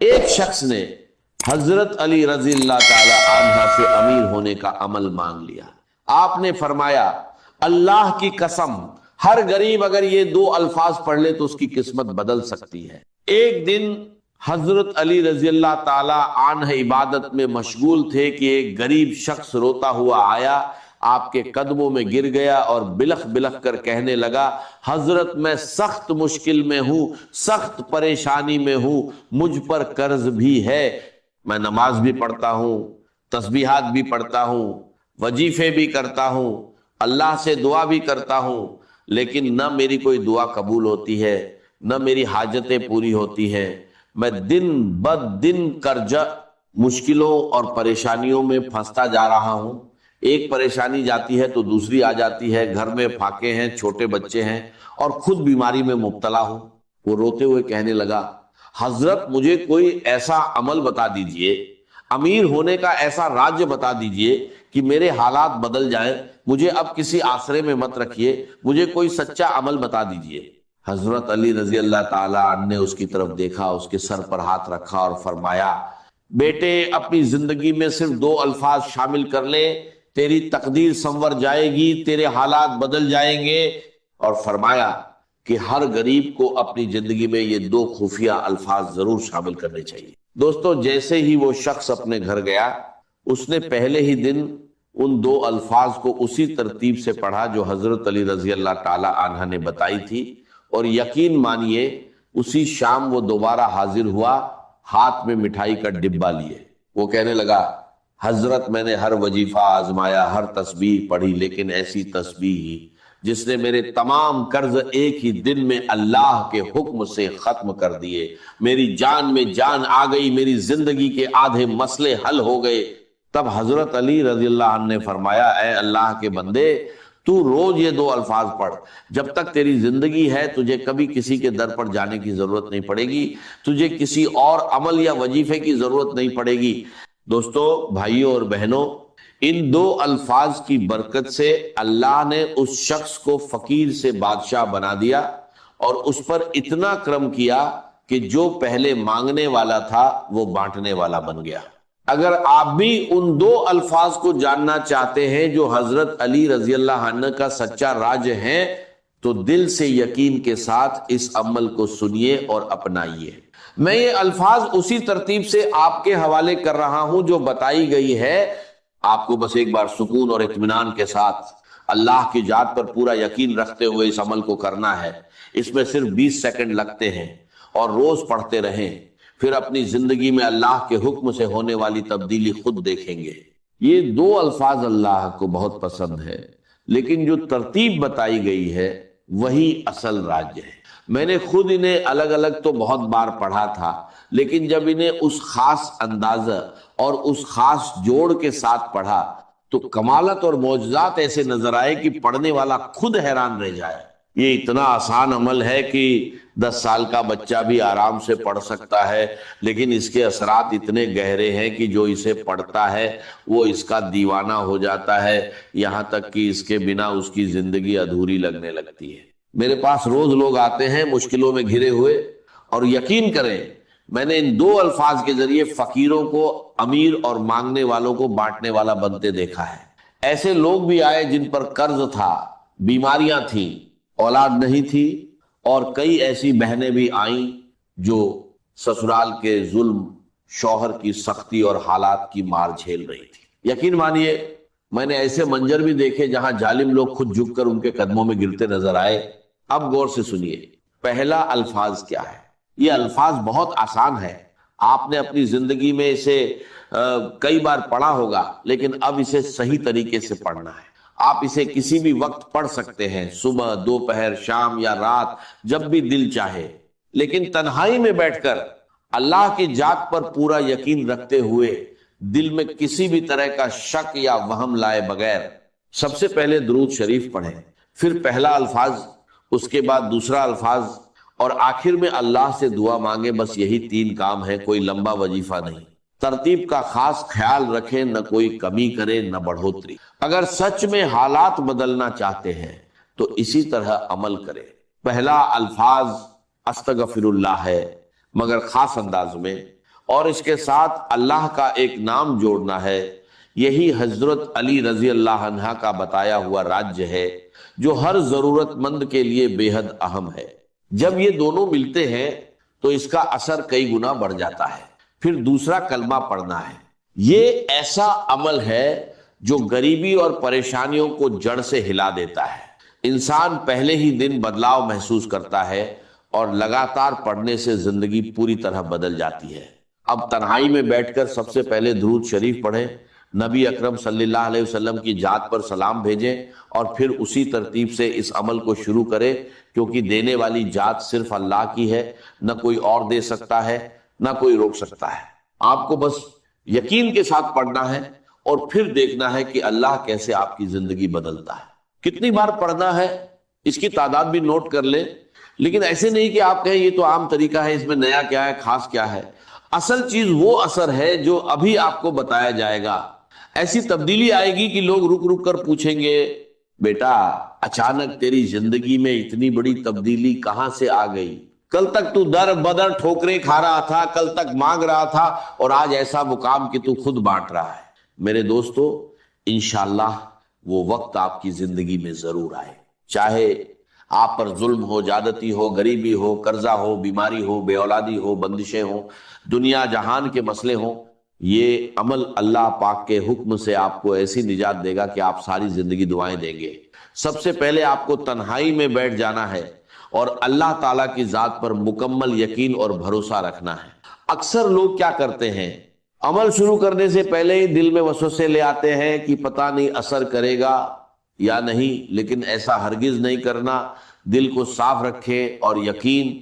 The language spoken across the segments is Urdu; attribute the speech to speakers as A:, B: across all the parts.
A: ایک شخص نے حضرت علی رضی اللہ تعالی عنہ سے امیر ہونے کا عمل مانگ لیا۔ آپ نے فرمایا اللہ کی قسم، ہر غریب اگر یہ دو الفاظ پڑھ لے تو اس کی قسمت بدل سکتی ہے۔ ایک دن حضرت علی رضی اللہ تعالی عنہ عبادت میں مشغول تھے کہ ایک غریب شخص روتا ہوا آیا، آپ کے قدموں میں گر گیا اور بلخ بلخ کر کہنے لگا حضرت میں سخت مشکل میں ہوں، سخت پریشانی میں ہوں، مجھ پر قرض بھی ہے، میں نماز بھی پڑھتا ہوں، تسبیحات بھی پڑھتا ہوں، وظیفے بھی کرتا ہوں، اللہ سے دعا بھی کرتا ہوں، لیکن نہ میری کوئی دعا قبول ہوتی ہے، نہ میری حاجتیں پوری ہوتی ہیں، میں دن بد دن قرضہ مشکلوں اور پریشانیوں میں پھنستا جا رہا ہوں۔ ایک پریشانی جاتی ہے تو دوسری آ جاتی ہے، گھر میں پھاکے ہیں، چھوٹے بچے ہیں اور خود بیماری میں مبتلا ہوں۔ وہ روتے ہوئے کہنے لگا حضرت مجھے کوئی ایسا عمل بتا دیجئے، امیر ہونے کا ایسا راج بتا دیجئے کہ میرے حالات بدل جائیں، مجھے اب کسی آسرے میں مت رکھیے، مجھے کوئی سچا عمل بتا دیجئے۔ حضرت علی رضی اللہ تعالی عنہ نے اس کی طرف دیکھا، اس کے سر پر ہاتھ رکھا اور فرمایا بیٹے اپنی زندگی میں صرف دو الفاظ شامل کر لے، تیری تقدیر سنور جائے گی، تیرے حالات بدل جائیں گے۔ اور فرمایا کہ ہر غریب کو اپنی زندگی میں یہ دو خفیہ الفاظ ضرور شامل کرنے چاہیے۔ دوستو جیسے ہی وہ شخص اپنے گھر گیا، اس نے پہلے ہی دن ان دو الفاظ کو اسی ترتیب سے پڑھا جو حضرت علی رضی اللہ تعالی عنہ نے بتائی تھی، اور یقین مانیے اسی شام وہ دوبارہ حاضر ہوا ہاتھ میں مٹھائی کا ڈبہ لیے۔ وہ کہنے لگا حضرت میں نے ہر وظیفہ آزمایا، ہر تسبیح پڑھی، لیکن ایسی تسبیح جس نے میرے تمام قرض ایک ہی دن میں اللہ کے حکم سے ختم کر دیے، میری جان میں جان آ گئی، میری زندگی کے آدھے مسئلے حل ہو گئے۔ تب حضرت علی رضی اللہ عنہ نے فرمایا اے اللہ کے بندے، تو روز یہ دو الفاظ پڑھ، جب تک تیری زندگی ہے تجھے کبھی کسی کے در پر جانے کی ضرورت نہیں پڑے گی، تجھے کسی اور عمل یا وظیفے کی ضرورت نہیں پڑے گی۔ دوستو بھائیوں اور بہنوں، ان دو الفاظ کی برکت سے اللہ نے اس شخص کو فقیر سے بادشاہ بنا دیا اور اس پر اتنا کرم کیا کہ جو پہلے مانگنے والا تھا وہ بانٹنے والا بن گیا۔ اگر آپ بھی ان دو الفاظ کو جاننا چاہتے ہیں جو حضرت علی رضی اللہ عنہ کا سچا راج ہے، تو دل سے یقین کے ساتھ اس عمل کو سنیے اور اپنائیے۔ میں یہ الفاظ اسی ترتیب سے آپ کے حوالے کر رہا ہوں جو بتائی گئی ہے، آپ کو بس ایک بار سکون اور اطمینان کے ساتھ اللہ کی ذات پر پورا یقین رکھتے ہوئے اس عمل کو کرنا ہے۔ اس میں صرف 20 سیکنڈ لگتے ہیں اور روز پڑھتے رہیں، پھر اپنی زندگی میں اللہ کے حکم سے ہونے والی تبدیلی خود دیکھیں گے۔ یہ دو الفاظ اللہ کو بہت پسند ہے، لیکن جو ترتیب بتائی گئی ہے وہی اصل راج ہے۔ میں نے خود انہیں الگ الگ تو بہت بار پڑھا تھا، لیکن جب انہیں اس خاص اندازہ اور اس خاص جوڑ کے ساتھ پڑھا تو کمالت اور معجزات ایسے نظر آئے کہ پڑھنے والا خود حیران رہ جائے۔ یہ اتنا آسان عمل ہے کہ 10 سال کا بچہ بھی آرام سے پڑھ سکتا ہے، لیکن اس کے اثرات اتنے گہرے ہیں کہ جو اسے پڑھتا ہے وہ اس کا دیوانہ ہو جاتا ہے، یہاں تک کہ اس کے بنا اس کی زندگی ادھوری لگنے لگتی ہے۔ میرے پاس روز لوگ آتے ہیں مشکلوں میں گھرے ہوئے، اور یقین کریں میں نے ان دو الفاظ کے ذریعے فقیروں کو امیر اور مانگنے والوں کو بانٹنے والا بنتے دیکھا ہے۔ ایسے لوگ بھی آئے جن پر قرض تھا، بیماریاں تھیں، اولاد نہیں تھی، اور کئی ایسی بہنیں بھی آئیں جو سسرال کے ظلم، شوہر کی سختی اور حالات کی مار جھیل رہی تھی۔ یقین مانیے میں نے ایسے منظر بھی دیکھے جہاں ظالم لوگ خود جھک کر ان کے قدموں میں گرتے نظر آئے۔ اب غور سے سنیے پہلا الفاظ کیا ہے۔ یہ الفاظ بہت آسان ہے، آپ نے اپنی زندگی میں اسے کئی بار پڑھا ہوگا، لیکن اب اسے صحیح طریقے سے پڑھنا ہے۔ آپ اسے کسی بھی وقت پڑھ سکتے ہیں، صبح، دوپہر، شام یا رات، جب بھی دل چاہے، لیکن تنہائی میں بیٹھ کر اللہ کی ذات پر پورا یقین رکھتے ہوئے دل میں کسی بھی طرح کا شک یا وہم لائے بغیر سب سے پہلے درود شریف پڑھیں، پھر پہلا الفاظ، اس کے بعد دوسرا الفاظ، اور آخر میں اللہ سے دعا مانگے۔ بس یہی 3 کام ہے، کوئی لمبا وظیفہ نہیں۔ ترتیب کا خاص خیال رکھیں، نہ کوئی کمی کرے نہ بڑھوتری۔ اگر سچ میں حالات بدلنا چاہتے ہیں تو اسی طرح عمل کریں۔ پہلا الفاظ استغفر اللہ ہے، مگر خاص انداز میں، اور اس کے ساتھ اللہ کا ایک نام جوڑنا ہے۔ یہی حضرت علی رضی اللہ عنہ کا بتایا ہوا راجیہ ہے جو ہر ضرورت مند کے لیے بے حد اہم ہے۔ جب یہ دونوں ملتے ہیں تو اس کا اثر کئی گنا بڑھ جاتا ہے۔ پھر دوسرا کلمہ پڑھنا ہے۔ یہ ایسا عمل ہے جو غریبی اور پریشانیوں کو جڑ سے ہلا دیتا ہے۔ انسان پہلے ہی دن بدلاؤ محسوس کرتا ہے اور لگاتار پڑھنے سے زندگی پوری طرح بدل جاتی ہے۔ اب تنہائی میں بیٹھ کر سب سے پہلے درود شریف پڑھیں، نبی اکرم صلی اللہ علیہ وسلم کی ذات پر سلام بھیجیں اور پھر اسی ترتیب سے اس عمل کو شروع کریں، کیونکہ دینے والی ذات صرف اللہ کی ہے، نہ کوئی اور دے سکتا ہے نہ کوئی روک سکتا ہے۔ آپ کو بس یقین کے ساتھ پڑھنا ہے اور پھر دیکھنا ہے کہ اللہ کیسے آپ کی زندگی بدلتا ہے۔ کتنی بار پڑھنا ہے اس کی تعداد بھی نوٹ کر لیں، لیکن ایسے نہیں کہ آپ کہیں یہ تو عام طریقہ ہے، اس میں نیا کیا ہے، خاص کیا ہے۔ اصل چیز وہ اثر ہے جو ابھی آپ کو بتایا جائے گا۔ ایسی تبدیلی آئے گی کہ لوگ رک رک کر پوچھیں گے، بیٹا اچانک تیری زندگی میں اتنی بڑی تبدیلی کہاں سے آ گئی؟ کل تک تو در بدر ٹھوکریں کھا رہا تھا، کل تک مانگ رہا تھا، اور آج ایسا مقام کہ تو خود بانٹ رہا ہے۔ میرے دوستو، انشاءاللہ وہ وقت آپ کی زندگی میں ضرور آئے، چاہے آپ پر ظلم ہو، زیادتی ہو، غریبی ہو، قرضہ ہو، بیماری ہو، بے اولادی ہو، بندشیں ہوں، دنیا جہان کے مسئلے ہوں۔ یہ عمل اللہ پاک کے حکم سے آپ کو ایسی نجات دے گا کہ آپ ساری زندگی دعائیں دیں گے۔ سب سے پہلے آپ کو تنہائی میں بیٹھ جانا ہے اور اللہ تعالیٰ کی ذات پر مکمل یقین اور بھروسہ رکھنا ہے۔ اکثر لوگ کیا کرتے ہیں، عمل شروع کرنے سے پہلے ہی دل میں وسوسے لے آتے ہیں کہ پتہ نہیں اثر کرے گا یا نہیں، لیکن ایسا ہرگز نہیں کرنا۔ دل کو صاف رکھیں اور یقین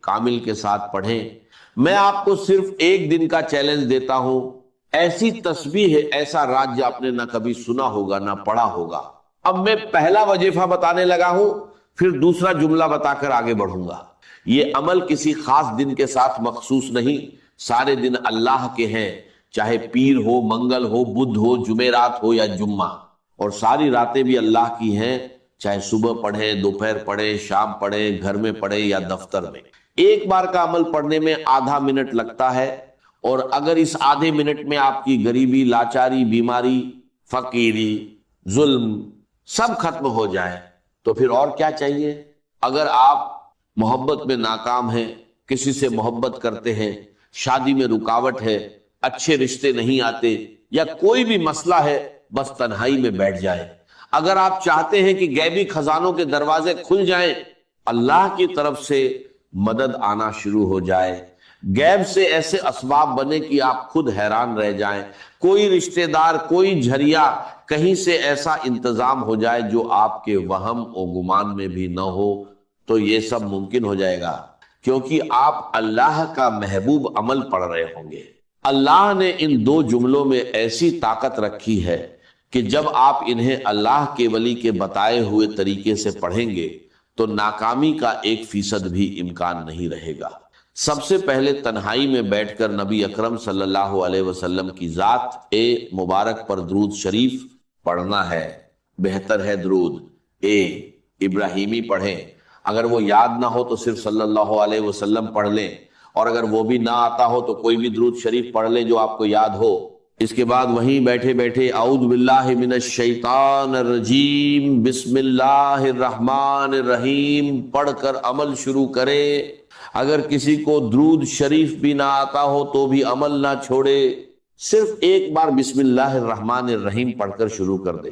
A: کامل کے ساتھ پڑھیں۔ میں آپ کو صرف ایک دن کا چیلنج دیتا ہوں۔ ایسی تسبیح ہے، ایسا راجیہ آپ نے نہ کبھی سنا ہوگا نہ پڑھا ہوگا۔ اب میں پہلا وظیفہ بتانے لگا ہوں، پھر دوسرا جملہ بتا کر آگے بڑھوں گا۔ یہ عمل کسی خاص دن کے ساتھ مخصوص نہیں، سارے دن اللہ کے ہیں، چاہے پیر ہو، منگل ہو، بدھ ہو، جمعرات ہو یا جمعہ، اور ساری راتیں بھی اللہ کی ہیں، چاہے صبح پڑھیں، دوپہر پڑھیں، شام پڑھیں، گھر میں پڑھیں یا دفتر میں۔ ایک بار کا عمل پڑھنے میں آدھا منٹ لگتا ہے، اور اگر اس آدھے منٹ میں آپ کی غریبی، لاچاری، بیماری، فقیری، ظلم سب ختم ہو جائے تو پھر اور کیا چاہیے؟ اگر آپ محبت میں ناکام ہیں، کسی سے محبت کرتے ہیں، شادی میں رکاوٹ ہے، اچھے رشتے نہیں آتے، یا کوئی بھی مسئلہ ہے، بس تنہائی میں بیٹھ جائے۔ اگر آپ چاہتے ہیں کہ غیبی خزانوں کے دروازے کھل جائیں، اللہ کی طرف سے مدد آنا شروع ہو جائے، غیب سے ایسے اسباب بنے کہ آپ خود حیران رہ جائیں، کوئی رشتہ دار، کوئی جھریا کہیں سے ایسا انتظام ہو جائے جو آپ کے وہم و گمان میں بھی نہ ہو، تو یہ سب ممکن ہو جائے گا، کیونکہ آپ اللہ کا محبوب عمل پڑھ رہے ہوں گے۔ اللہ نے ان دو جملوں میں ایسی طاقت رکھی ہے کہ جب آپ انہیں اللہ کے ولی کے بتائے ہوئے طریقے سے پڑھیں گے تو ناکامی کا 1% بھی امکان نہیں رہے گا۔ سب سے پہلے تنہائی میں بیٹھ کر نبی اکرم صلی اللہ علیہ وسلم کی ذات مبارک پر درود شریف پڑھنا ہے۔ بہتر ہے درود ابراہیمی پڑھیں، اگر وہ یاد نہ ہو تو صرف صلی اللہ علیہ وسلم پڑھ لیں، اور اگر وہ بھی نہ آتا ہو تو کوئی بھی درود شریف پڑھ لیں جو آپ کو یاد ہو۔ اس کے بعد وہیں بیٹھے بیٹھے اعوذ باللہ من الشیطان الرجیم بسم اللہ الرحمن الرحیم پڑھ کر عمل شروع کرے۔ اگر کسی کو درود شریف بھی نہ آتا ہو تو بھی عمل نہ چھوڑے، صرف ایک بار بسم اللہ الرحمن الرحیم پڑھ کر شروع کر دے۔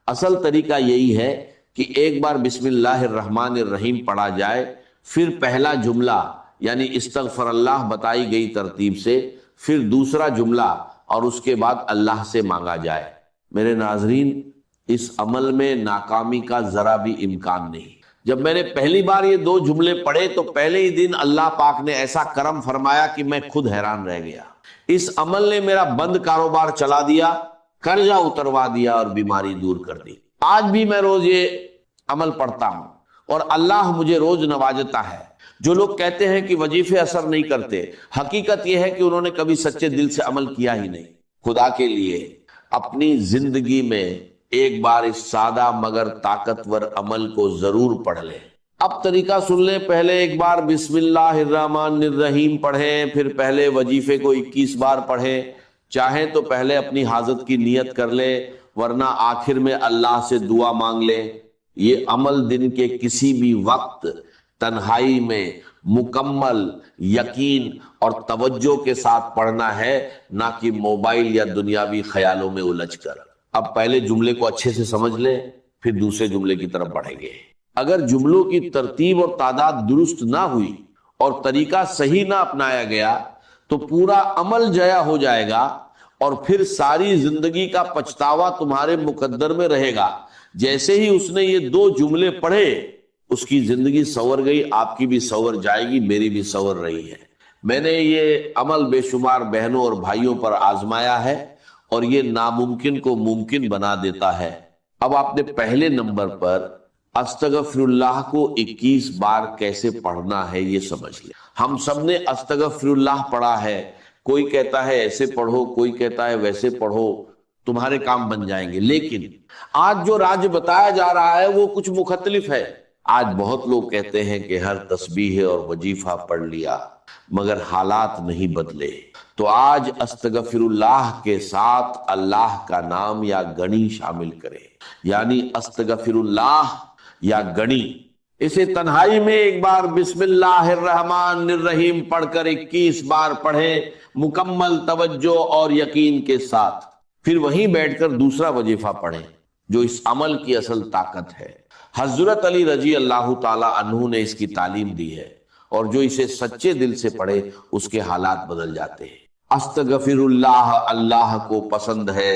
A: اصل طریقہ یہی ہے کہ ایک بار بسم اللہ الرحمن الرحیم پڑھا جائے، پھر پہلا جملہ یعنی استغفر اللہ بتائی گئی ترتیب سے، پھر دوسرا جملہ، اور اس کے بعد اللہ سے مانگا جائے۔ میرے ناظرین، اس عمل میں ناکامی کا ذرا بھی امکان نہیں۔ جب میں نے پہلی بار یہ دو جملے پڑھے تو پہلے ہی دن اللہ پاک نے ایسا کرم فرمایا کہ میں خود حیران رہ گیا۔ اس عمل نے میرا بند کاروبار چلا دیا، قرضہ اتروا دیا اور بیماری دور کر دی۔ آج بھی میں روز یہ عمل پڑھتا ہوں اور اللہ مجھے روز نوازتا ہے۔ جو لوگ کہتے ہیں کہ وظیفے اثر نہیں کرتے، حقیقت یہ ہے کہ انہوں نے کبھی سچے دل سے عمل کیا ہی نہیں۔ خدا کے لیے اپنی زندگی میں ایک بار اس سادہ مگر طاقتور عمل کو ضرور پڑھ لیں۔ اب طریقہ سن لیں، پہلے ایک بار بسم اللہ الرحمن الرحیم پڑھیں، پھر پہلے وظیفے کو 21 بار پڑھیں، چاہیں تو پہلے اپنی حاجت کی نیت کر لیں، ورنہ آخر میں اللہ سے دعا مانگ لیں۔ یہ عمل دن کے کسی بھی وقت تنہائی میں مکمل یقین اور توجہ کے ساتھ پڑھنا ہے، نہ کہ موبائل یا دنیاوی خیالوں میں الجھ کر۔ اب پہلے جملے کو اچھے سے سمجھ لیں، پھر دوسرے جملے کی طرف بڑھیں گے۔ اگر جملوں کی ترتیب اور تعداد درست نہ ہوئی اور طریقہ صحیح نہ اپنایا گیا تو پورا عمل ضائع ہو جائے گا، اور پھر ساری زندگی کا پچھتاوا تمہارے مقدر میں رہے گا۔ جیسے ہی اس نے یہ 2 جملے پڑھے، اس کی زندگی سنور گئی، آپ کی بھی سنور جائے گی، میری بھی سنور رہی ہے۔ میں نے یہ عمل بے شمار بہنوں اور بھائیوں پر آزمایا ہے، اور یہ ناممکن کو ممکن بنا دیتا ہے۔ اب آپ نے پہلے نمبر پر استغفر اللہ کو 21 بار کیسے پڑھنا ہے یہ سمجھ لیں۔ ہم سب نے استغفر اللہ پڑھا ہے، کوئی کہتا ہے ایسے پڑھو، کوئی کہتا ہے ویسے پڑھو، تمہارے کام بن جائیں گے۔ لیکن آج جو راج بتایا جا رہا ہے وہ کچھ مختلف ہے۔ آج بہت لوگ کہتے ہیں کہ ہر تسبیح اور وظیفہ پڑھ لیا، مگر حالات نہیں بدلے۔ تو آج استغفر اللہ کے ساتھ اللہ کا نام یا گنی شامل کریں، یعنی استغفر اللہ یا گنی۔ اسے تنہائی میں ایک بار بسم اللہ الرحمن الرحیم پڑھ کر 21 بار پڑھیں، مکمل توجہ اور یقین کے ساتھ۔ پھر وہیں بیٹھ کر دوسرا وظیفہ پڑھیں جو اس عمل کی اصل طاقت ہے۔ حضرت علی رضی اللہ تعالی عنہ نے اس کی تعلیم دی ہے، اور جو اسے سچے دل سے پڑھے اس کے حالات بدل جاتے ہیں۔ استغفر اللہ اللہ کو پسند ہے،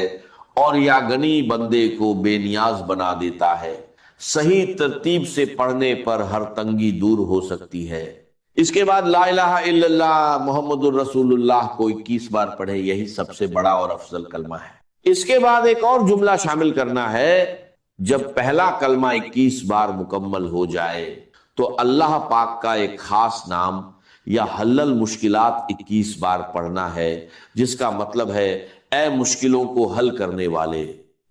A: اور یا گنی بندے کو بے نیاز بنا دیتا ہے۔ صحیح ترتیب سے پڑھنے پر ہر تنگی دور ہو سکتی ہے۔ اس کے بعد لا الہ الا اللہ محمد الرسول اللہ کو 21 بار پڑھے، یہی سب سے بڑا اور افضل کلمہ ہے۔ اس کے بعد ایک اور جملہ شامل کرنا ہے۔ جب پہلا کلمہ 21 بار مکمل ہو جائے تو اللہ پاک کا ایک خاص نام یا حل المشکلات 21 بار پڑھنا ہے، جس کا مطلب ہے اے مشکلوں کو حل کرنے والے۔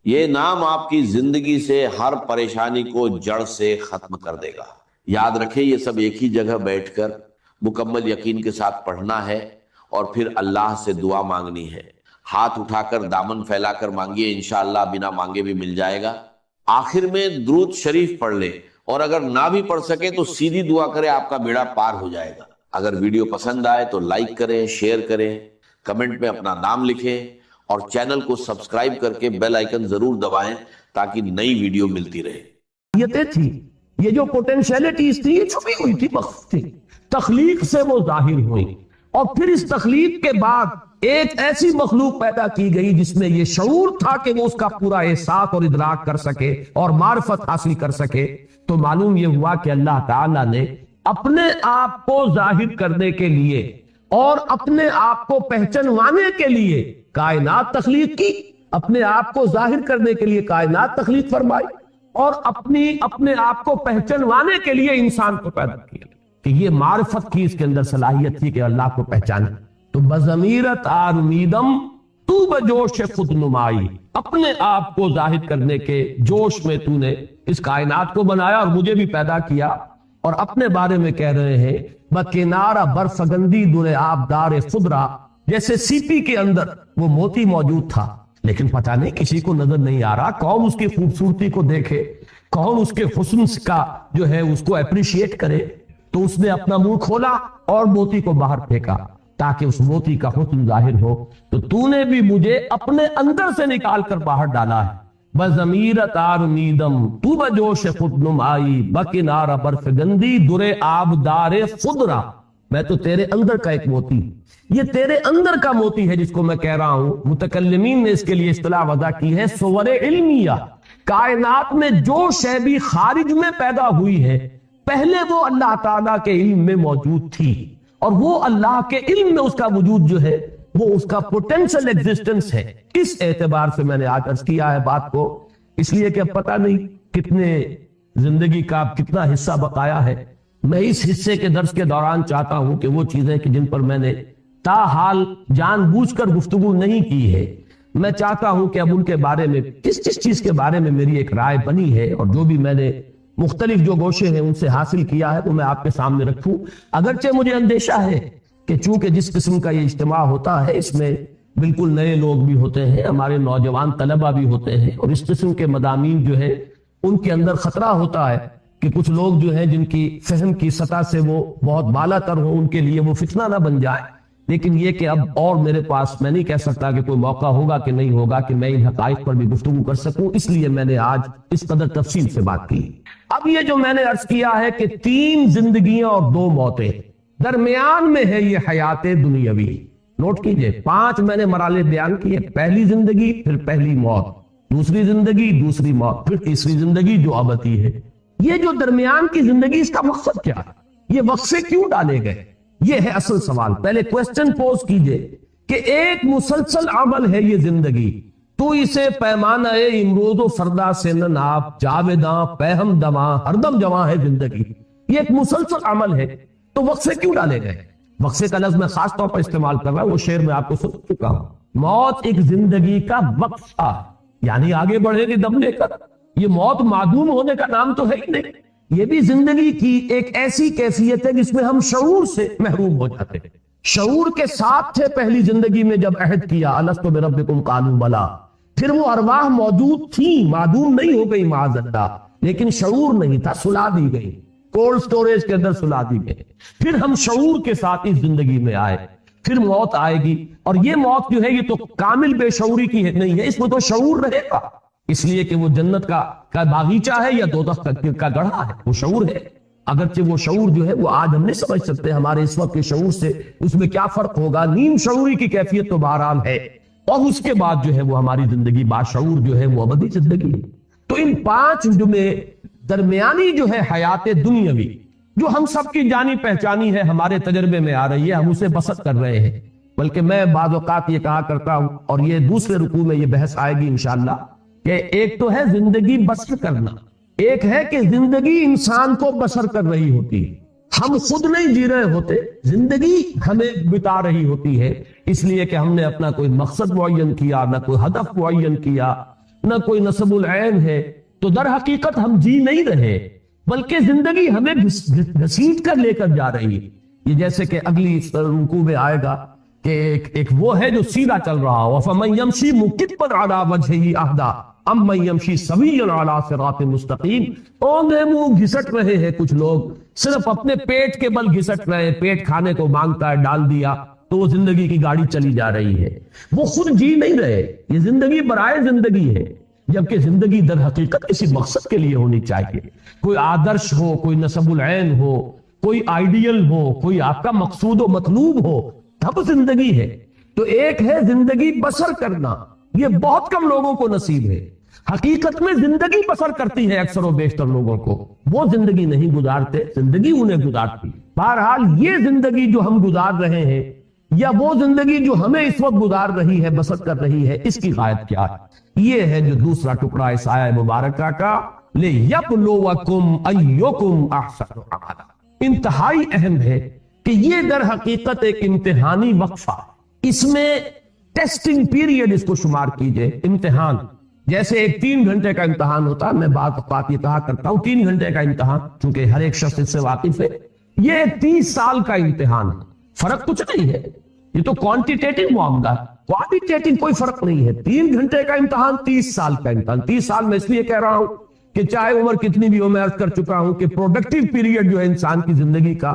A: یہ نام آپ کی زندگی سے ہر پریشانی کو جڑ سے ختم کر دے گا۔ یاد رکھیں، یہ سب ایک ہی جگہ بیٹھ کر مکمل یقین کے ساتھ پڑھنا ہے، اور پھر اللہ سے دعا مانگنی ہے۔ ہاتھ اٹھا کر دامن پھیلا کر مانگیے، انشاءاللہ بنا مانگے بھی مل جائے گا۔ آخر میں درود شریف پڑھ لیں، اور اگر نہ بھی پڑھ سکے تو سیدھی دعا کریں، آپ کا بیڑا پار ہو جائے گا۔ اگر ویڈیو پسند آئے تو لائک کریں، شیئر کریں، کمنٹ میں اپنا نام لکھیں، اور چینل کو سبسکرائب کر کے بیل آئیکن ضرور دبائیں تاکہ نئی ویڈیو ملتی رہے۔
B: یہ تھی، یہ جو پوٹینشیلٹیز تھی، یہ چھپی ہوئی تھی، مخفی تھی، تخلیق سے وہ ظاہر ہوئی، اور پھر اس تخلیق کے بعد ایک ایسی مخلوق پیدا کی گئی جس میں یہ شعور تھا کہ وہ اس کا پورا احساس اور ادراک کر سکے اور معرفت حاصل کر سکے۔ تو معلوم یہ ہوا کہ اللہ تعالیٰ نے اپنے آپ کو ظاہر کرنے کے لیے اور اپنے آپ کو پہچانوانے کے لیے کائنات تخلیق کی، اپنے آپ کو ظاہر کرنے کے لیے کائنات تخلیق فرمائی، اور اپنے آپ کو پہچانوانے کے لیے انسان کو پیدا کیا، کہ یہ معرفت کی اس کے اندر صلاحیت تھی کہ اللہ کو پہچانے۔ تو بضمیرت آرمیدم تو بجوش خود نمائی، اپنے آپ کو ظاہر کرنے کے جوش میں تو نے اس کائنات کو بنایا اور مجھے بھی پیدا کیا۔ اور اپنے بارے میں کہہ رہے ہیں بکنارہ برفگندی در آبدار خضرا، جیسے سیپی کے اندر وہ موتی موجود تھا، لیکن پتہ نہیں کسی کو نظر نہیں آ رہا، کون اس کی خوبصورتی کو دیکھے، کون اس کے حسن کا جو ہے اس کو اپریشیٹ کرے۔ تو اس نے اپنا منہ کھولا اور موتی کو باہر پھینکا تاکہ اس موتی کا حسن ظاہر ہو۔ تو نے بھی مجھے اپنے اندر سے نکال کر باہر ڈالا ہے۔ بضمیرت آرمیدم تو بجوش خود نمائی، بکنارہ برفگندی در آبدار خضرا، میں تو تیرے اندر کا ایک موتی، یہ تیرے اندر کا موتی ہے جس کو میں کہہ رہا ہوں۔ متکلمین نے اس کے لیے اصطلاح وضع کی ہے صور علمیہ۔ کائنات میں جو شے بھی خارج میں پیدا ہوئی ہے، پہلے وہ اللہ تعالیٰ کے علم میں موجود تھی، اور وہ اللہ کے علم میں اس کا وجود جو ہے وہ اس کا پوٹینشل ایگزسٹنس ہے۔ اس اعتبار سے میں نے آج عرض کیا ہے بات کو، اس لیے کہ اب پتہ نہیں کتنے زندگی کا کتنا حصہ بقایا ہے۔ میں اس حصے کے درس کے دوران چاہتا ہوں کہ وہ چیزیں کہ جن پر میں نے تاحال جان بوجھ کر گفتگو نہیں کی ہے، میں چاہتا ہوں کہ اب ان کے بارے میں جس چیز کے بارے میں میری ایک رائے بنی ہے اور جو بھی میں نے مختلف جو گوشے ہیں ان سے حاصل کیا ہے وہ میں آپ کے سامنے رکھوں. اگرچہ مجھے اندیشہ ہے کہ چونکہ جس قسم کا یہ اجتماع ہوتا ہے اس میں بالکل نئے لوگ بھی ہوتے ہیں, ہمارے نوجوان طلبہ بھی ہوتے ہیں, اور اس قسم کے مضامین جو ہے ان کے اندر خطرہ ہوتا ہے کہ کچھ لوگ جو ہیں جن کی فہم کی سطح سے وہ بہت بالا تر ہو, ان کے لیے وہ فتنہ نہ بن جائے. لیکن یہ کہ اب اور میرے پاس میں نہیں کہہ سکتا کہ کوئی موقع ہوگا کہ نہیں ہوگا کہ میں ان حقائق پر بھی گفتگو کر سکوں, اس لیے میں نے آج اس قدر تفصیل سے بات کی. اب یہ جو میں نے عرض کیا ہے کہ 3 زندگیاں اور 2 موتیں, درمیان میں ہے یہ حیات دنیاوی. نوٹ کیجئے 5 میں نے مراحل بیان کیے, پہلی زندگی, پھر پہلی موت, دوسری زندگی, دوسری موت, پھر تیسری زندگی جو ابدی ہے. یہ جو درمیان کی زندگی اس کا مقصد کیا ہے, یہ وقفے کیوں ڈالے گئے, یہ ہے اصل سوال. پہلے کوسچن پوز کیجئے کہ ایک مسلسل عمل ہے یہ زندگی, تو اسے پیمانہ امروز و فردا سے نہ ناپ, جاویداں پہم دواں ہردم جواں ہے زندگی. یہ ایک مسلسل عمل ہے, تو وقفے کیوں ڈالے گئے؟ وقفے کا لفظ میں خاص طور پر استعمال کر رہا ہوں, وہ شعر میں آپ کو سن چکا ہوں. موت ایک زندگی کا وقفہ, یعنی آگے بڑھے گی دم لے کر. یہ موت معدوم ہونے کا نام تو ہے ہی نہیں, یہ بھی زندگی کی ایک ایسی کیفیت ہے جس میں ہم شعور سے محروم ہو جاتے ہیں. شعور کے ساتھ تھے پہلی زندگی میں جب عہد کیا الستو بربکم قالوا بلی, پھر وہ ارواح موجود تھیں, معدوم نہیں ہو گئی معاذ اللہ, لیکن شعور نہیں تھا, سلا دی گئی, کولڈ سٹوریج کے اندر سلا دی گئی. پھر ہم شعور کے ساتھ اس زندگی میں آئے, پھر موت آئے گی, اور یہ موت جو ہے یہ تو کامل بے شعوری کی نہیں ہے, اس میں تو شعور رہے گا, اس لیے کہ وہ جنت کا باغیچہ ہے یا دوزخ کا گڑھا ہے, وہ شعور ہے. اگرچہ وہ شعور جو ہے وہ آج ہم نہیں سمجھ سکتے ہمارے اس وقت کے شعور سے اس میں کیا فرق ہوگا. نیم شعوری کی کیفیت تو بہرحال ہے, اور اس کے بعد جو ہے وہ ہماری زندگی باشعور جو ہے وہ ابدی زندگی ہے. تو ان 5 جو میں درمیانی جو ہے حیات دنیاوی جو ہم سب کی جانی پہچانی ہے, ہمارے تجربے میں آ رہی ہے, ہم اسے بسط کر رہے ہیں. بلکہ میں بعض اوقات یہ کہا کرتا ہوں, اور یہ دوسرے رکوع میں یہ بحث آئے گی انشاءاللہ, کہ ایک تو ہے زندگی بسر کرنا, ایک ہے کہ زندگی انسان کو بسر کر رہی ہوتی ہے. ہم خود نہیں جی رہے ہوتے, زندگی ہمیں بتا رہی ہوتی ہے, اس لیے کہ ہم نے اپنا کوئی مقصد معین کیا, نہ کوئی ہدف معین کیا, نہ کوئی نصب العین ہے. تو در حقیقت ہم جی نہیں رہے, بلکہ زندگی ہمیں گھسیٹ کر لے کر جا رہی ہے. یہ جیسے کہ اگلی رکوع میں آئے گا کہ ایک وہ ہے جو سیدھا چل رہا ہو, فَمَن يَمْشِي مُكِبًّا عَلَى وَجْهِهِ أَهْدَىٰ اَمَّن يَمْشِي سَوِيًّا عَلَى صِرَاطٍ مُسْتَقِيمٍ. اوندھے منہ گھسٹ رہے ہیں کچھ لوگ, صرف اپنے پیٹ کے بل گھسٹ رہے ہیں, پیٹ کھانے کو مانگتا ہے, ڈال دیا تو وہ زندگی کی گاڑی چلی جا رہی ہے, وہ خود جی نہیں رہے. یہ زندگی برائے زندگی ہے, جبکہ زندگی در حقیقت کسی مقصد کے لیے ہونی چاہیے. کوئی آدرش ہو, کوئی نصب العین ہو, کوئی آئیڈیل ہو, کوئی آپ کا مقصود و مطلوب ہو, تب زندگی ہے. تو ایک ہے زندگی بسر کرنا, یہ بہت کم لوگوں کو نصیب ہے. حقیقت میں زندگی بسر کرتی ہے اکثر و بیشتر لوگوں کو, وہ زندگی نہیں گزارتے, زندگی انہیں گزارتی. بہرحال یہ زندگی جو ہم گزار رہے ہیں, یا وہ زندگی جو ہمیں اس وقت گزار رہی ہے, بسر کر رہی ہے, اس کی غایت کیا ہے؟ یہ ہے جو دوسرا ٹکڑا اس آیہ مبارکہ کا, لِيَبْلُوَكُمْ أَيُّكُمْ أَحْسَنُ عَمَلًا. انتہائی اہم ہے کہ یہ در حقیقت ایک امتحانی وقفہ, اس میں ٹیسٹنگ پیریڈ اس کو شمار کیجئے. امتحان جیسے ایک 3 گھنٹے کا امتحان ہوتا ہے, میں بعض اوقات یہ کہا کرتا ہوں 3 گھنٹے کا امتحان, چونکہ ہر ایک شخص اس سے واقف ہے. یہ 30 سال کا امتحان ہے, فرق کچھ نہیں ہے. یہ تو کوانٹیٹیٹو معاملہ ہے, کوانٹیٹیٹو کوئی فرق نہیں ہے. 3 گھنٹے کا امتحان, 30 سال کا امتحان. 30 سال میں اس لیے کہہ رہا ہوں کہ چاہے عمر کتنی بھی ہو, میں عرض کر چکا ہوں کہ پروڈکٹیو پیریڈ جو ہے انسان کی زندگی کا,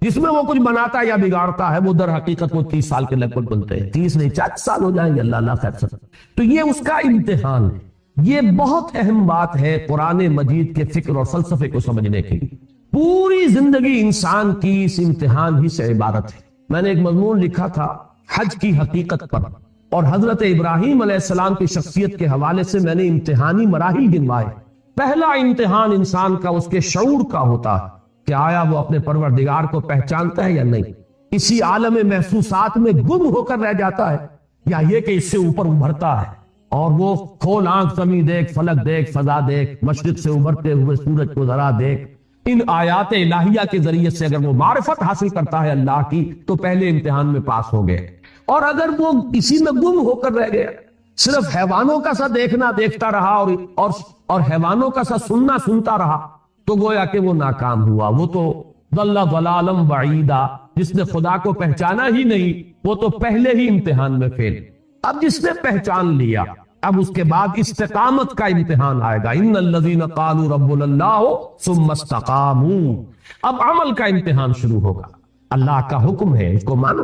B: جس میں وہ کچھ بناتا ہے یا بگاڑتا ہے, وہ در حقیقت وہ 30 سال کے لگ بھگ بنتے ہیں. 30 نہیں 40 سال ہو جائیں گے, اللہ خیر سکتا. تو یہ اس کا امتحان ہے. یہ بہت اہم بات ہے قرآن مجید کے فکر اور فلسفے کو سمجھنے کے لیے. پوری زندگی انسان کی اس امتحان ہی سے عبارت ہے. میں نے ایک مضمون لکھا تھا حج کی حقیقت پر, اور حضرت ابراہیم علیہ السلام کی شخصیت کے حوالے سے میں نے امتحانی مراحل گنوائے. پہلا امتحان انسان کا اس کے شعور کا ہوتا ہے کہ آیا وہ اپنے پروردگار کو پہچانتا ہے یا نہیں, اسی عالم محسوسات میں گم ہو کر رہ جاتا ہے, یا یہ کہ اس سے اوپر ابھرتا ہے, اور وہ کھول آنکھ زمین دیکھ, فلک دیکھ, فضا دیکھ, مشرق سے ابھرتے ہوئے سورج کو ذرا دیکھ. ان آیات الہیہ کے ذریعے سے اگر وہ معرفت حاصل کرتا ہے اللہ کی, تو پہلے امتحان میں پاس ہو گئے. اور اگر وہ اسی میں گم ہو کر رہ گیا, صرف حیوانوں کا سا دیکھنا دیکھتا رہا, اور حیوانوں کا سا سننا سنتا رہا, تو گویا کہ وہ ناکام ہوا. وہ تو ضل ضلالا بعیدا، جس نے خدا کو پہچانا ہی نہیں وہ تو پہلے ہی امتحان میں فیل. اب جس نے پہچان لیا اب اس کے بعد استقامت کا امتحان آئے گا. ان الذین قالوا ربنا اللہ ثم استقاموا. اب عمل کا امتحان شروع ہوگا. اللہ کا حکم ہے اس کو مانو،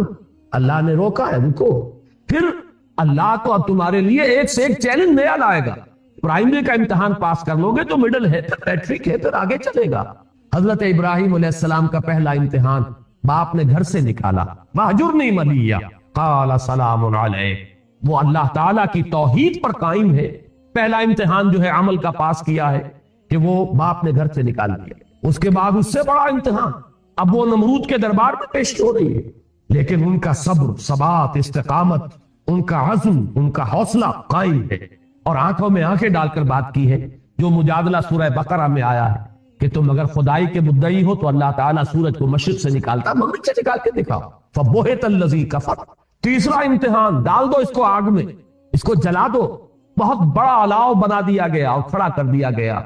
B: اللہ نے روکا ہے رکو. پھر اللہ تو اب تمہارے لیے ایک سے ایک چیلنج نیا لائے گا. پرائمری کا امتحان پاس کر لو گے تو مڈل ہے، پھر میٹرک ہے، پھر آگے چلے گا. حضرت ابراہیم علیہ السلام کا پہلا امتحان باپ نے گھر سے نکالا. واہجرنی ملیہ قال سلام علیک. وہ اللہ تعالیٰ کی توحید پر قائم ہے. پہلا امتحان جو ہے عمل کا پاس کیا ہے کہ وہ باپ نے گھر سے نکال دیا. اس کے بعد اس سے بڑا امتحان اب وہ نمرود کے دربار میں پیش ہو رہی ہے. لیکن ان کا صبر، ثبات، استقامت، ان کا عزم، ان کا حوصلہ قائم ہے. اور آنکھوں میں آنکھیں ڈال کر بات کی ہے جو مجادلہ سورہ بقرہ میں آیا ہے کہ تم اگر خدائی کے مدعی ہو تو اللہ تعالیٰ سورج کو مشرق سے نکالتا، مغرب سے نکال کے دکھاؤ. فبہت الذی کفر. تیسرا امتحان ڈال دو اس کو آگ میں، اس کو جلا دو. بہت بڑا الاؤ بنا دیا گیا اور کھڑا کر دیا گیا.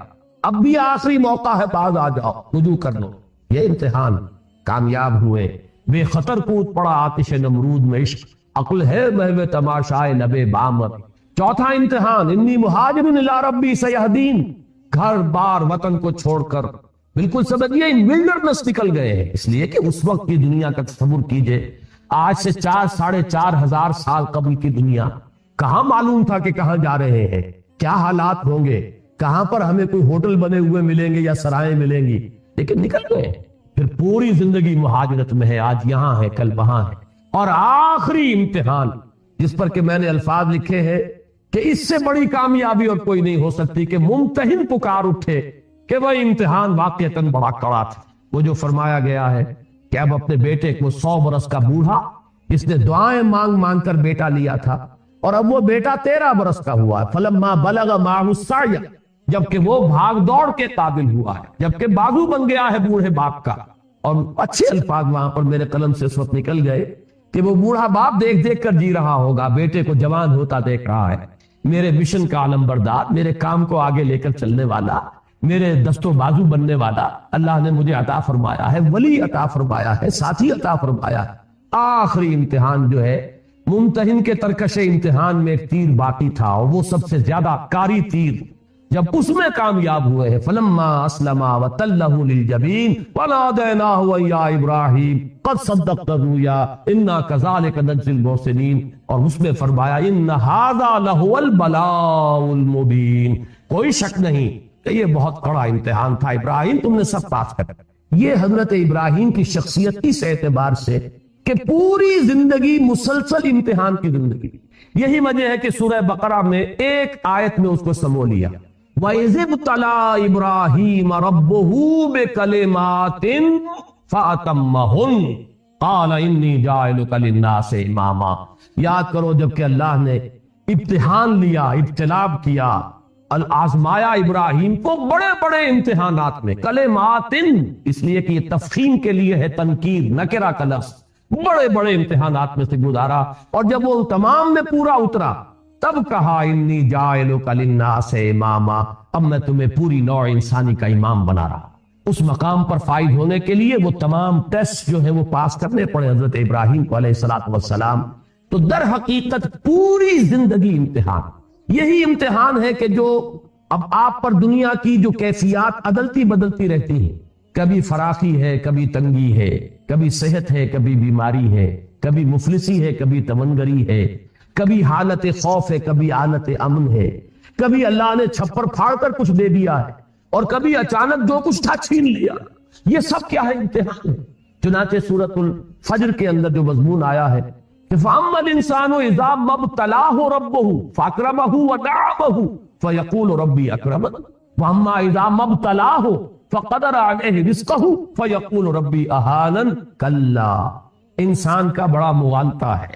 B: اب بھی آخری موقع ہے، باز آ جاؤ، رجوع کر لو. یہ امتحان کامیاب ہوئے. بے خطر کود پڑا آتش نمرود میں عشق، عقل ہے محو تماشائے لب بامر. چوتھا امتحان انی مہاجر الی ربی سیہدین. گھر بار وطن کو چھوڑ کر بالکل سمجھیے ان ولڈرنس نکل گئے ہیں. اس لیے کہ اس وقت کی دنیا کا تصور کیجئے. آج سے 4,500 سال قبل کی دنیا، کہاں معلوم تھا کہ کہاں جا رہے ہیں، کیا حالات ہوں گے، کہاں پر ہمیں کوئی ہوٹل بنے ہوئے ملیں گے یا سرائیں ملیں گی. لیکن نکل گئے. پھر پوری زندگی مہاجرت میں ہے، آج یہاں ہے کل وہاں ہے. اور آخری امتحان جس پر کہ میں نے الفاظ لکھے ہیں کہ اس سے بڑی کامیابی اور کوئی نہیں ہو سکتی کہ ممتحن پکار اٹھے کہ وہ امتحان واقعتاً بڑا کڑا تھا. وہ جو فرمایا گیا ہے کہ اب اپنے بیٹے کو 100 برس کا بوڑھا جس نے دعائیں مانگ مانگ کر بیٹا لیا تھا، اور اب وہ بیٹا 13 برس کا ہوا ہے. فلما بلغ معه السعی، جبکہ وہ بھاگ دوڑ کے قابل ہوا ہے، جبکہ باغو بن گیا ہے بوڑھے باپ کا. اور اچھے الفاظ وہاں پر میرے قلم سے اس وقت نکل گئے کہ وہ بوڑھا باپ دیکھ دیکھ کر جی رہا ہوگا، بیٹے کو جوان ہوتا دیکھ رہا ہے. میرے مشن کا علم بردار، میرے کام کو آگے لے کر چلنے والا، میرے دست و بازو بننے والا اللہ نے مجھے عطا فرمایا ہے، ولی عطا فرمایا ہے، ساتھی عطا فرمایا ہے. آخری امتحان جو ہے ممتحن کے ترکش امتحان میں ایک تیر باقی تھا، اور وہ سب سے زیادہ کاری تیر. جب اس میں کامیاب ہوئے ہیں فلما اسلما وتلہ للجبین ونادیناہ یا ابراہیم قد صدقت الرؤیا انا کذالک نجزی المحسنین. اور اس میں فرمایا ان ھذا لہو البلاء المبین. کوئی شک نہیں کہ یہ بہت کڑا امتحان تھا ابراہیم، تم نے سب پاس کر. یہ حضرت ابراہیم کی شخصیت اس اعتبار سے کہ پوری زندگی مسلسل امتحان کی زندگی. یہی وجہ ہے کہ سورہ بقرہ میں ایک آیت میں اس کو سمو لیا. وَإِذِ ابْتَلَىٰ إِبْرَاهِيمَ رَبُّهُ بِكَلِمَاتٍ فَأَتَمَّهُنَّ قَالَ إِنِّي جَاعِلُكَ لِلنَّاسِ إِمَامًا. یاد کرو جب کہ اللہ نے امتحان لیا، ابتلاء کیا، آزمایا ابراہیم کو بڑے بڑے امتحانات میں. کلماتن اس لیے کہ یہ تفخیم کے لیے ہے، تنکیر نکرہ کا لفظ. بڑے بڑے امتحانات میں سے گزارا، اور جب وہ تمام میں پورا اترا تب کہا انی جاعلک للناس اماما، اب میں تمہیں پوری نوع انسانی کا امام بنا رہا. اس مقام پر فائز ہونے کے لیے وہ تمام ٹیسٹ جو ہے وہ پاس کرنے پڑے حضرت ابراہیم کو علیہ الصلوۃ والسلام. تو در حقیقت پوری زندگی امتحان. یہی امتحان ہے کہ جو اب آپ پر دنیا کی جو کیفیات عدلتی بدلتی رہتی ہیں، کبھی فراخی ہے، کبھی تنگی ہے، کبھی صحت ہے، کبھی بیماری ہے، کبھی مفلسی ہے، کبھی تمنگری ہے، کبھی حالت خوف ہے، کبھی حالت امن ہے، کبھی اللہ نے چھپر پھاڑ کر کچھ دے دیا ہے، اور کبھی اچانک جو کچھ تھا چھین لیا. یہ سب کیا ہے؟ امتحان ہے. چنانچہ سورۃ الفجر کے اندر جو مضمون آیا ہے کہ فَأَمَّا الْإِنسَانُ إِذَا مَا ابْتَلَاهُ رَبُّهُ فَأَكْرَمَهُ وَنَعَمَهُ فَيَقُولُ رَبِّي أَكْرَمَنِ وَأَمَّا إِذَا مَا ابْتَلَاهُ فَقَدَرَ عَلَيْهِ رِزْقَهُ فَيَقُولُ رَبِّي أَهَانَنِ. کلا، انسان کا بڑا مغالطہ ہے،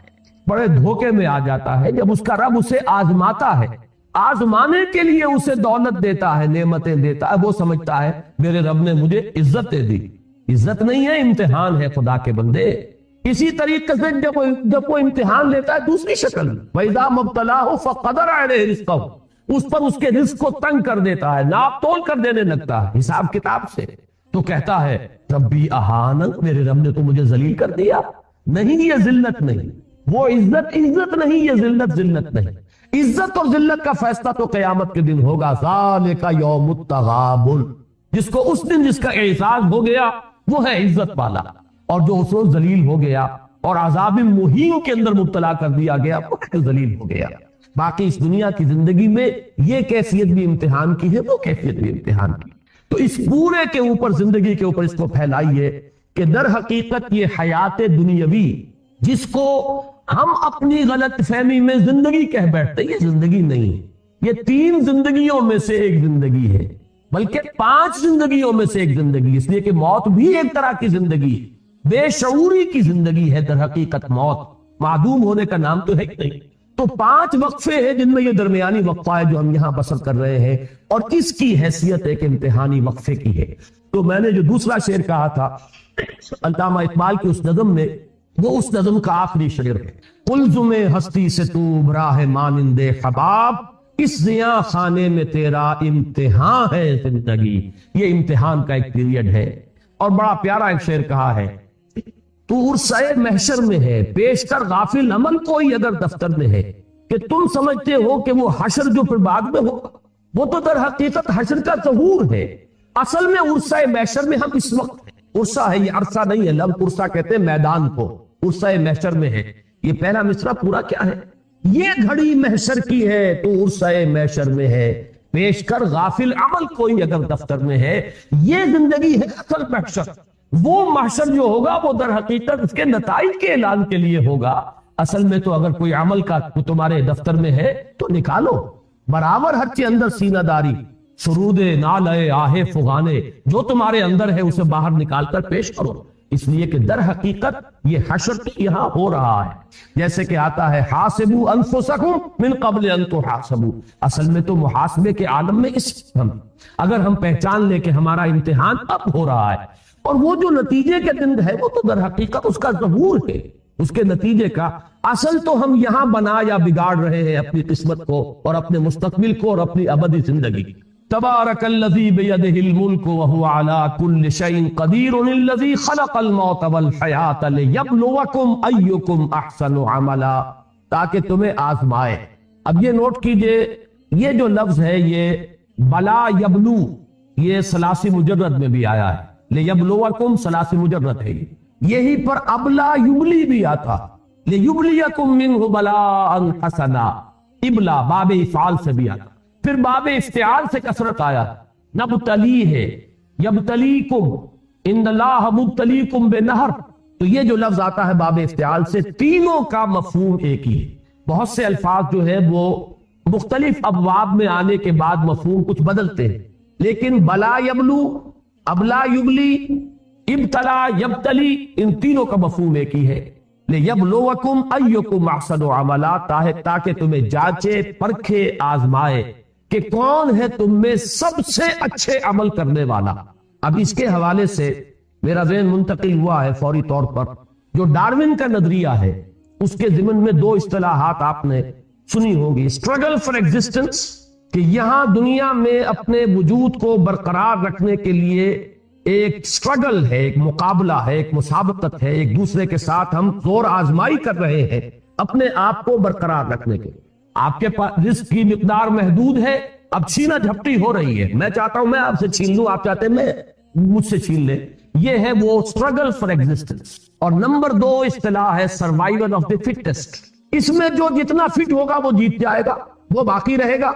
B: بڑے دھوکے میں آ جاتا ہے جب اس کا رب اسے آزماتا ہے. آزمانے کے لیے اسے دولت دیتا ہے، نعمتیں دیتا ہے، وہ سمجھتا ہے میرے رب نے مجھے عزت دے دی. عزت نہیں ہے، امتحان ہے خدا کے بندے. اسی طریقے سے جب وہ امتحان لیتا ہے دوسری شکل، وَإِذَا مَا ابْتَلَاهُ فَقَدَرَ عَلَيْهِ رِزْقَهُ، اس پر اس کے رزق کو تنگ کر دیتا ہے، ناپ تول کر دینے لگتا ہے حساب کتاب سے، تو کہتا ہے ربی اہانن، میرے رب نے تو مجھے ذلیل کر دیا۔ نہیں، یہ ذلت نہیں، وہ عزت نہیں، یہ ذلت نہیں۔ عزت اور ذلت کا فیصلہ تو قیامت کے دن ہوگا۔ ذالک یوم التغابن، جس کو اس دن جس کا اعزاز ہو گیا وہ ہے عزت والا، اور جو اس روز ذلیل ہو گیا اور عذاب مہین کے اندر مبتلا کر دیا گیا وہ ذلیل ہو گیا۔ باقی اس دنیا کی زندگی میں یہ کیفیت بھی امتحان کی ہے، وہ کیفیت بھی امتحان کی۔ تو اس پورے کے اوپر، زندگی کے اوپر اس کو پھیلائیے کہ در حقیقت یہ حیات دنیاوی جس کو ہم اپنی غلط فہمی میں زندگی کہہ بیٹھتے، یہ زندگی نہیں ہے، یہ 3 زندگیوں میں سے ایک زندگی ہے، بلکہ 5 زندگیوں میں سے ایک زندگی، اس لیے کہ موت بھی ایک طرح کی زندگی ہے، بے شعوری کی زندگی ہے در حقیقت موت، معدوم ہونے کا نام تو ہے ہی نہیں۔ تو 5 وقفے ہیں جن میں یہ درمیانی وقفہ ہے جو ہم یہاں بسر کر رہے ہیں، اور اس کی حیثیت ایک امتحانی وقفے کی ہے۔ تو میں نے جو دوسرا شعر کہا تھا علامہ اقبال کی اس نظم میں، وہ اس نظم کا آخری شعر ہے۔ قلزم ہستی سے تو براہ مانند حباب، اس زیاں خانے میں تیرا امتحان ہے زندگی۔ یہ امتحان کا ایک پیریڈ ہے۔ اور بڑا پیارا ایک شعر کہا ہے، تو عرصۂ محشر میں ہے پیش کر غافل عمل کوئی اگر دفتر میں ہے، کہ تم سمجھتے ہو کہ وہ حشر جو پھر بعد میں ہوگا وہ تو در حقیقت حشر کا ظہور ہے۔ اصل میں عرصۂ محشر میں ہم اس وقت ہیں۔ عرصہ ہے، یہ عرصہ نہیں ہے، لفظ عرصہ کہتے ہیں میدان کو، عرصۂ محشر میں ہے۔ یہ پہلا مصرع پورا کیا ہے؟ یہ گھڑی محشر کی ہے تو عرصۂ محشر میں ہے، پیش کر غافل عمل کوئی اگر دفتر میں ہے۔ یہ زندگی ہے اصل محشر۔ وہ محشر جو ہوگا وہ در حقیقت اس کے نتائج کے اعلان کے لیے ہوگا۔ اصل میں تو اگر کوئی عمل کا تمہارے دفتر میں ہے تو نکالو، برابر ہر کے اندر سینہ داری، سرود نالے آہے فغانے، جو تمہارے اندر ہے اسے باہر نکال کر پیش کرو۔ اس لیے کہ در حقیقت یہ حشر تو یہاں ہو رہا ہے، جیسے کہ آتا ہے حاسبوا انفسکم من قبل ان تحاسبوا۔ اصل میں تو محاسبے کے عالم میں اس اگر ہم پہچان لیں کہ ہمارا امتحان اب ہو رہا ہے، اور وہ جو نتیجے کے دن ہے وہ تو در حقیقت اس کا ظہور ہے، اس کے نتیجے کا۔ اصل تو ہم یہاں بنا یا بگاڑ رہے ہیں اپنی قسمت کو اور اپنے مستقبل کو اور اپنی ابدی زندگی۔ تبارک الذی بیدہ الملک وہو علی کل شیء قدیر الذی خلق الموت والحیاۃ لیبلوکم ایکم احسن عملا، تاکہ تمہیں آزمائے۔ اب یہ نوٹ کیجئے، یہ جو لفظ ہے یہ بلا یبلو، یہ ثلاثی مجرد میں بھی آیا ہے، لیبلوکم ثلاثی مجرد ہے، یہی پر ابلا یبلی بھی آتا، لیبلیکم منہ بلاء حسنا، ابلا باب افعال سے بھی آتا، پھر باب افتعال سے کثرت آیا، نبتلی ہے، یبتلیکم، ان اللہ مبتلیکم بنہر، تو یہ جو لفظ آتا ہے باب افتعال سے، تینوں کا مفہوم ایک ہی ہے۔ بہت سے الفاظ جو ہے وہ مختلف ابواب میں آنے کے بعد مفہوم کچھ بدلتے ہیں، لیکن بلا یبلو، ابلا یبلی، ابتلا یبتلی، ان تینوں کا مفہوم ایک ہی ہے۔ لیبلوکم ایکم احسن عملا، تاکہ تمہیں جانچے، پرکھے، آزمائے کہ کون ہے تم میں سب سے اچھے عمل کرنے والا۔ اب اس کے حوالے سے میرا ذہن منتقل ہوا ہے فوری طور پر، جو ڈارون کا نظریہ ہے اس کے ضمن میں 2 اصطلاحات آپ نے سنی ہوگی، اسٹرگل فار ایگزسٹنس، کہ یہاں دنیا میں اپنے وجود کو برقرار رکھنے کے لیے ایک اسٹرگل ہے، ایک مقابلہ ہے، ایک مسابقت ہے، ایک دوسرے کے ساتھ ہم زور آزمائی کر رہے ہیں اپنے آپ کو برقرار رکھنے کے۔ آپ کے پاس رزق کی مقدار محدود ہے، اب چھینا جھپٹی ہو رہی ہے، میں چاہتا ہوں میں آپ سے چھین لوں، آپ چاہتے ہیں میں مجھ سے چھین لیں، یہ ہے وہ اسٹرگل فار ایگزسٹنس۔ اور نمبر 2 اصطلاح ہے سروائیول آف دی فٹسٹ، اس میں جو جتنا فٹ ہوگا وہ جیت جائے گا، وہ باقی رہے گا،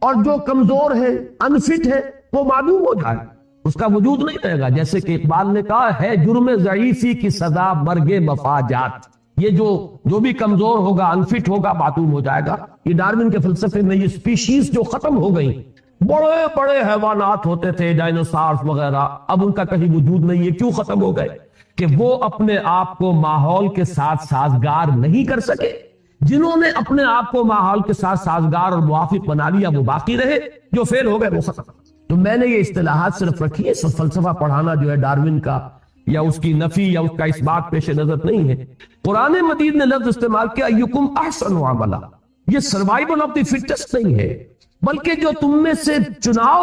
B: اور جو کمزور ہے، انفٹ ہے، وہ معدوم ہو جائے گا، اس کا وجود نہیں رہے گا۔ جیسے کہ اقبال نے کہا ہے، جرم ضعیفی کی سزا مرگ مفاجات، یہ جو بھی کمزور ہوگا، انفٹ ہوگا، معدوم ہو جائے گا۔ یہ ڈارون کے فلسفے میں یہ سپیشیز جو ختم ہو گئی، بڑے بڑے حیوانات ہوتے تھے، ڈائنوسارز وغیرہ، اب ان کا کہیں وجود نہیں ہے۔ کیوں ختم ہو گئے؟ کہ وہ اپنے آپ کو ماحول کے ساتھ سازگار نہیں کر سکے۔ جنہوں نے اپنے آپ کو ماحول کے ساتھ سازگار اور موافق بنا لیا وہ باقی رہے، جو فیل ہو گئے وہ ختم۔ تو میں نے یہ اصطلاحات صرف رکھی ہے، فلسفہ پڑھانا جو ہے ڈارون کا یا اس کی نفی یا اس کا اس بات پیش نظر نہیں ہے۔ قرآن مجید نے لفظ استعمال کیا ایکم احسن عملا، یہ سروائیول آف دی فٹسٹ نہیں ہے، بلکہ جو تم میں سے چناؤ